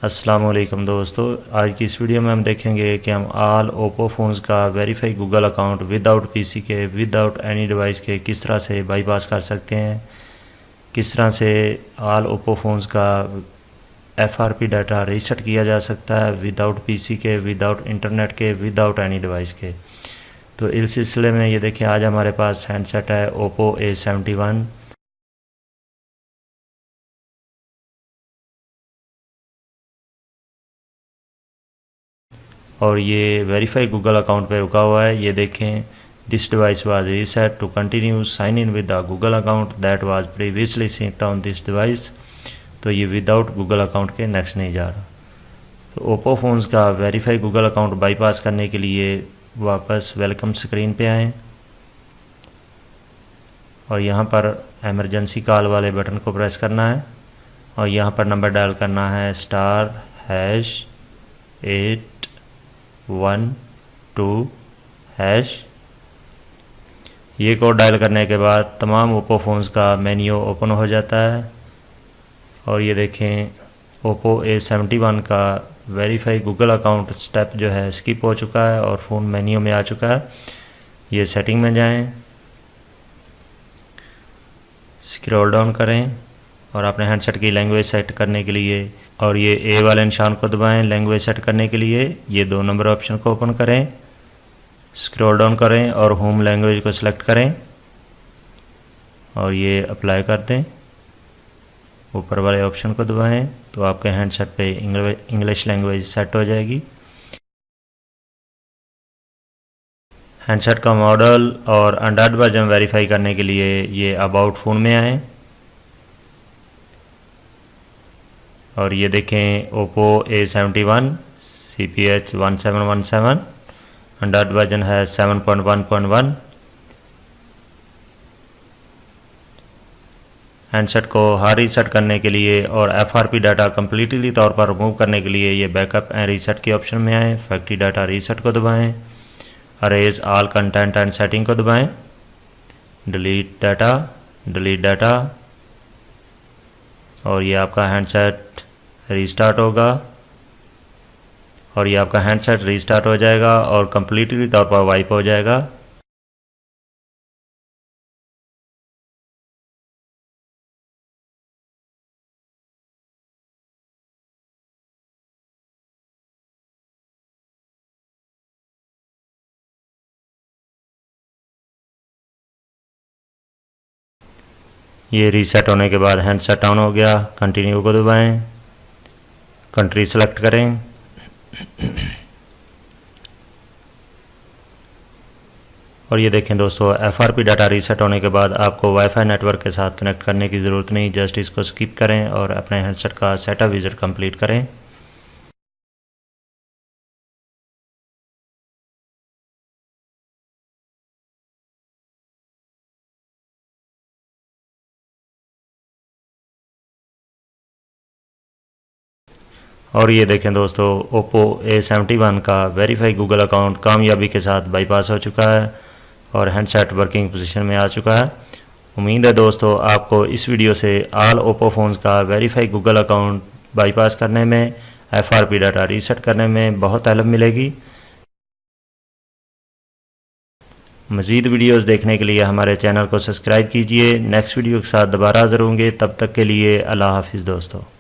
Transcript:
अस्सलाम वालेकुम दोस्तों, आज की इस वीडियो में हम देखेंगे कि हम ऑल ओप्पो फ़ोन्स का verify Google account without PC के, विदाउट एनी डिवाइस के किस तरह से बाईपास कर सकते हैं। किस तरह से ऑल ओप्पो फ़ोन्स का एफआरपी डाटा रीसेट किया जा सकता है विदाउट पीसी के, विदाउट इंटरनेट के, विदाउट एनी डिवाइस के। तो इस सिलसिले में ये देखिए, आज हमारे पास हैंडसेट है ओप्पो A71 और ये वेरीफाई गूगल अकाउंट पे रुका हुआ है। ये देखें, this device was reset to continue sign in with the Google account that was previously synced on this device. तो ये विदाउट गूगल अकाउंट के नेक्स्ट नहीं जा रहा। तो ओप्पो फ़ोन्स का वेरीफाई गूगल अकाउंट बाईपास करने के लिए वापस वेलकम स्क्रीन पे आएँ और यहाँ पर एमरजेंसी कॉल वाले बटन को प्रेस करना है और यहाँ पर नंबर डायल करना है *812#। ये कोड डायल करने के बाद तमाम ओप्पो फ़ोन्स का मेन्यू ओपन हो जाता है और ये देखें, ओप्पो A71 का वेरीफाई गूगल अकाउंट स्टेप जो है स्किप हो चुका है और फ़ोन मेन्यू में आ चुका है। ये सेटिंग में जाएं, स्क्रॉल डाउन करें और अपने हैंडसेट की लैंग्वेज सेट करने के लिए और ये ए वाले निशान को दबाएं लैंग्वेज सेट करने के लिए। ये 2 नंबर ऑप्शन को ओपन करें, स्क्रॉल डाउन करें और होम लैंग्वेज को सिलेक्ट करें और ये अप्लाई कर दें। ऊपर वाले ऑप्शन को दबाएं तो आपके हैंडसेट पे इंग्लिश लैंग्वेज सेट हो जाएगी। हैंडसेट का मॉडल और एंड्रॉयड वर्जन वेरीफाई करने के लिए ये अबाउट फ़ोन में आएँ और ये देखें, Oppo A71 CPH 1717, Android version है 7.1.1। हैंडसेट को हार्ड रीसेट करने के लिए और एफआरपी डाटा कम्प्लीटली तौर पर रिमूव करने के लिए ये बैकअप एंड रीसेट के ऑप्शन में आए। फैक्ट्री डाटा रीसेट को दबाएं, arrays all content and setting को दबाएं, डिलीट डाटा और ये आपका हैंडसेट रीस्टार्ट होगा और ये आपका हैंडसेट रीस्टार्ट हो जाएगा और कम्प्लीटली तौर पर वाइप हो जाएगा। ये रीसेट होने के बाद हैंडसेट ऑन हो गया। कंटिन्यू को दबाएं, कंट्री सेलेक्ट करें और ये देखें दोस्तों, एफआरपी डाटा रीसेट होने के बाद आपको वाईफाई नेटवर्क के साथ कनेक्ट करने की ज़रूरत नहीं, जस्ट इसको स्किप करें और अपने हैंडसेट का सेटअप विजिट कंप्लीट करें। और ये देखें दोस्तों, ओप्पो A71 का वेरीफाई गूगल अकाउंट कामयाबी के साथ बाईपास हो चुका है और हैंडसेट वर्किंग पोजीशन में आ चुका है। उम्मीद है दोस्तों आपको इस वीडियो से ऑल ओप्पो फ़ोन्स का वेरीफाई गूगल अकाउंट बाईपास करने में, एफआरपी डाटा रीसेट करने में बहुत हेल्प मिलेगी। मज़ीद वीडियोस देखने के लिए हमारे चैनल को सब्सक्राइब कीजिए। नेक्स्ट वीडियो के साथ दोबारा हाज़िर होंगे, तब तक के लिए अल्लाह हाफिज़ दोस्तों।